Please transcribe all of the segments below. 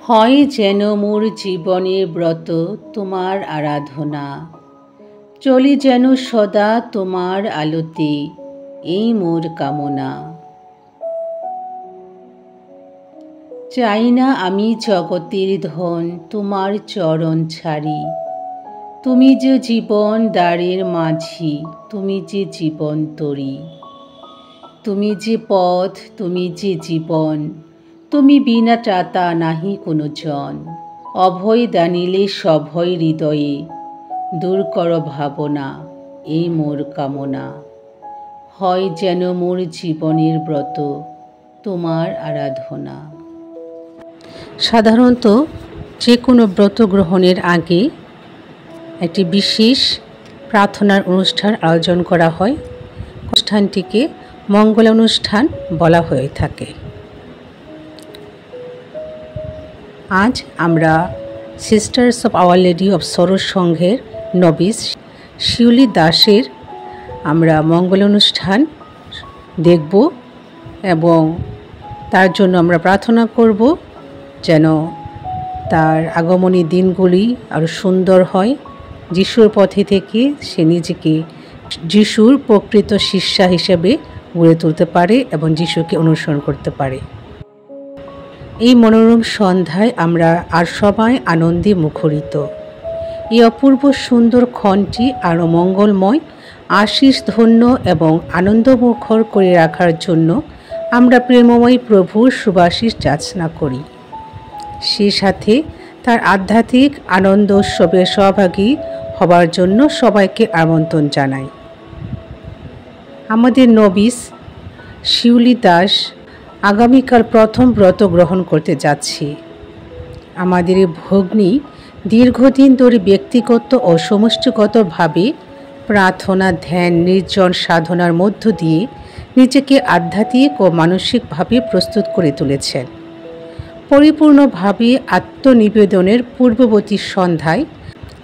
হয় যেন মোর জীবনের ব্রত তোমার আরাধনা, চলি যেন সদা তোমার আলোতে, এই মোর কামনা। চাই না আমি জগতের ধন তোমার চরণ ছাড়ি, তুমি যে জীবন দ্বারের মাঝি, তুমি যে জীবন তরি, তুমি যে পথ, তুমি যে জীবন, তুমি বিনা ত্রাতা নাহি কোনো জন। অভয় দানিলে সভয় হৃদয়ে, দূর কর ভাবনা, এই মোর কামনা। হয় যেন মোর জীবনের ব্রত তোমার আরাধনা। সাধারণত যে কোনো ব্রত গ্রহণের আগে একটি বিশেষ প্রার্থনার অনুষ্ঠান আয়োজন করা হয়। অনুষ্ঠানটিকে মঙ্গল অনুষ্ঠান বলা হয়ে থাকে। আজ আমরা sisters of our lady of Saroj সংঘের নবিস শিউলি দাসের আমরা মঙ্গল অনুষ্ঠান দেখব এবং তার জন্য আমরা প্রার্থনা করব যেন তার আগমনী দিনগুলি আরও সুন্দর হয়। যিশুর পথে থেকে সে নিজেকে যিশুর প্রকৃত শিষ্যা হিসেবে গড়ে তুলতে পারে এবং যিশুকে অনুসরণ করতে পারে। এই মনোরম সন্ধ্যায় আমরা আর সবাই আনন্দে মুখরিত। এই অপূর্ব সুন্দর ক্ষণটি আরও মঙ্গলময়, আশীষ ধন্য এবং আনন্দমুখর করে রাখার জন্য আমরা প্রেমময় প্রভুর শুভাশিস যাচনা করি। সেই সাথে তার আধ্যাত্মিক আনন্দ উৎসবে সহভাগী হবার জন্য সবাইকে আমন্ত্রণ জানাই। আমাদের নবিস শিউলি দাস আগামীকাল প্রথম ব্রত গ্রহণ করতে যাচ্ছি। আমাদের এই ভগ্নী দীর্ঘদিন ধরে ব্যক্তিগত ও সমষ্টিগতভাবে প্রার্থনা, ধ্যান, নির্জন সাধনার মধ্য দিয়ে নিজেকে আধ্যাত্মিক ও মানসিকভাবে প্রস্তুত করে তুলেছেন। পরিপূর্ণভাবে আত্মনিবেদনের পূর্ববর্তী সন্ধ্যায়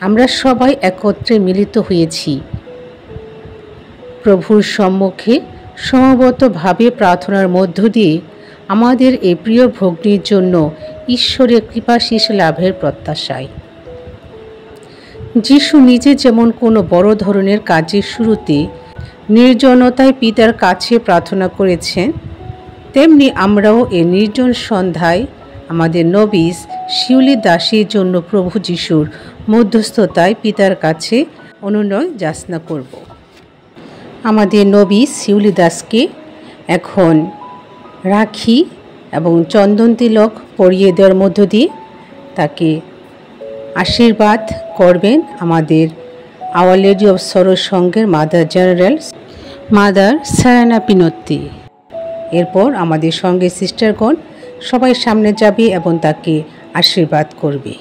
আমরা সবাই একত্রে মিলিত হয়েছি প্রভুর সম্মুখে সমবেতভাবে প্রার্থনার মধ্য দিয়ে আমাদের এই প্রিয় ভগ্নীর জন্য ঈশ্বরের কৃপাশিস লাভের প্রত্যাশায়। যিশু নিজে যেমন কোনো বড় ধরনের কাজের শুরুতে নির্জনতায় পিতার কাছে প্রার্থনা করেছেন, তেমনি আমরাও এই নির্জন সন্ধ্যায় আমাদের নবিস শিউলি দাসের জন্য প্রভু যিশুর মধ্যস্থতায় পিতার কাছে অনুনয় যাচনা করব। আমাদের নবিস শিউলি দাসকে এখন রাখি এবং চন্দন তিলক পরিয়ে দেওয়ার মধ্য দিয়ে তাকে আশীর্বাদ করবেন আমাদের আওয়ার লেডি অফ সরোজ সংঘের মাদার জেনারেল মাদার সায়ানা পিনত্তি। এরপর আমাদের সঙ্গে সিস্টারগণ সবাই সামনে যাবে এবং তাকে আশীর্বাদ করবে।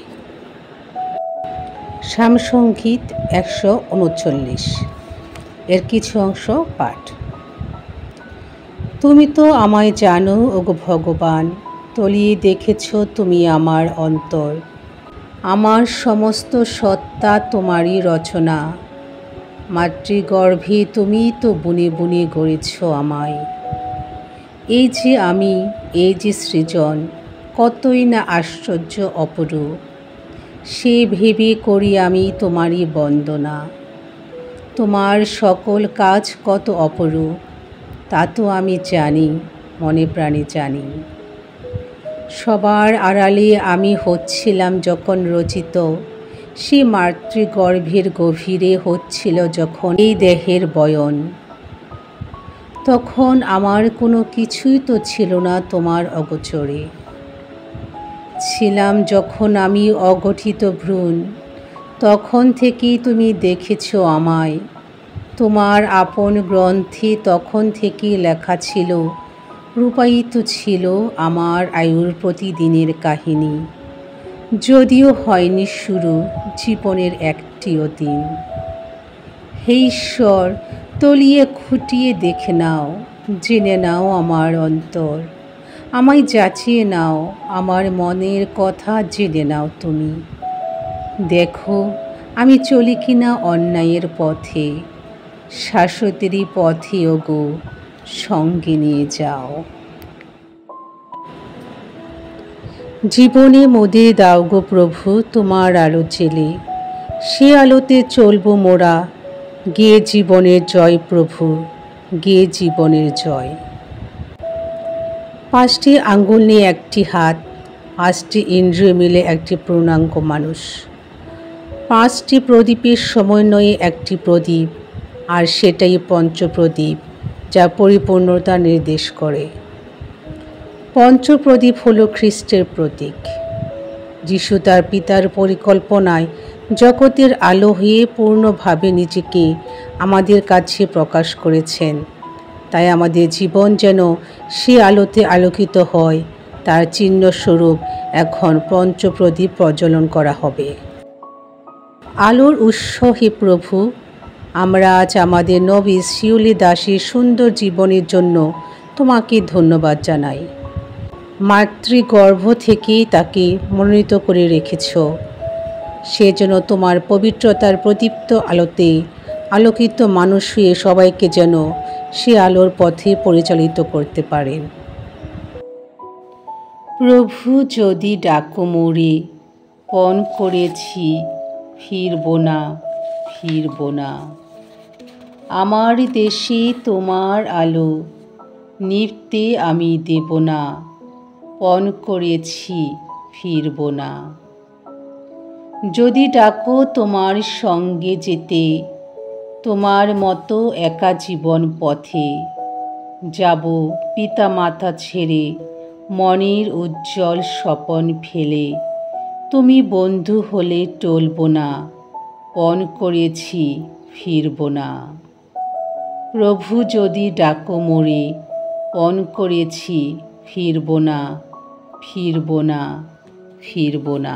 সামসঙ্গীত 139 এর কিছু অংশ পাঠ। তুমি তো আমায় জানো ওগো ভগবান, তলিয়ে দেখেছ তুমি আমার অন্তর। আমার সমস্ত সত্তা তোমারই রচনা, মাতৃগর্ভে তুমি তো বুনে বুনে গড়েছ আমায়। এই যে আমি, এই যে সৃজন, কতই না আশ্চর্য অপরূপ, সে ভেবে করি আমি তোমারই বন্দনা। তোমার সকল কাজ কত অপরূপ, তা তো আমি জানি, মনে প্রাণে জানি। সবার আড়ালে আমি হচ্ছিলাম যখন রচিত, সে মাতৃগর্ভের গভীরে হচ্ছিল যখন এই দেহের বয়ন। তখন আমার কোনো কিছুই তো ছিল না তোমার অগোচরে। ছিলাম যখন আমি অগঠিত ভ্রূণ, তখন থেকেই তুমি দেখেছ আমায়। তোমার আপন গ্রন্থে তখন থেকেই লেখা ছিল, রূপায়িত ছিল আমার আয়ুর প্রতিদিনের কাহিনী, যদিও হয়নি শুরু জীবনের একটিও দিন। হে ঈশ্বর, তলিয়ে খুঁটিয়ে দেখে নাও, জেনে নাও আমার অন্তর, আমায় যাচিয়ে নাও, আমার মনের কথা জেনে নাও তুমি। দেখো আমি চলি কিনা অন্যায়ের পথে, শাশ্বতেরই পথে ওগো সঙ্গে নিয়ে যাও। জীবনে মোদের দাও গো প্রভু তোমার আলো জেলে, সে আলোতে চলবো মোরা, গেয়ে জীবনের জয় প্রভু, গেয়ে জীবনের জয়। 5টি আঙ্গুল নিয়ে একটি হাত, 5টি ইন্দ্রিয় মিলে একটি পূর্ণাঙ্গ মানুষ। 5টি প্রদীপের সমন্বয়ে একটি প্রদীপ, আর সেটাই পঞ্চপ্রদীপ, যা পরিপূর্ণতা নির্দেশ করে। পঞ্চপ্রদীপ হল খ্রিস্টের প্রতীক। যিশু তার পিতার পরিকল্পনায় জগতের আলো হয়ে পূর্ণভাবে নিজেকে আমাদের কাছে প্রকাশ করেছেন। তাই আমাদের জীবন যেন সে আলোতে আলোকিত হয়, তার চিহ্নস্বরূপ এখন পঞ্চপ্রদীপ প্রজ্বলন করা হবে। আলোর উৎস হে প্রভু, আমরা আজ আমাদের নবী শিউলি দাসের সুন্দর জীবনের জন্য তোমাকে ধন্যবাদ জানাই। মাতৃগর্ভ থেকেই তাকে মনোনীত করে রেখেছ, সে যেন তোমার পবিত্রতার প্রদীপ্ত আলোতে আলোকিত মানুষ হয়ে সবাইকে যেন সে আলোর পথে পরিচালিত করতে পারেন। প্রভু যদি ডাকো মোরে, পণ করেছি ফিরব না, ফিরব না। আমার দেশে তোমার আলো নিভতে আমি দেব না, পণ করেছি ফিরব না। যদি ডাকো তোমার সঙ্গে যেতে, তোমার মতো একা জীবন পথে, যাব পিতা মাতা ছেড়ে মনের উজ্জ্বল স্বপন ফেলে। তুমি বন্ধু হলে টলব না, পণ করেছি ফিরব না। প্রভু যদি ডাকো মোরে, পণ করেছি ফিরব না, ফিরব না, ফিরব না।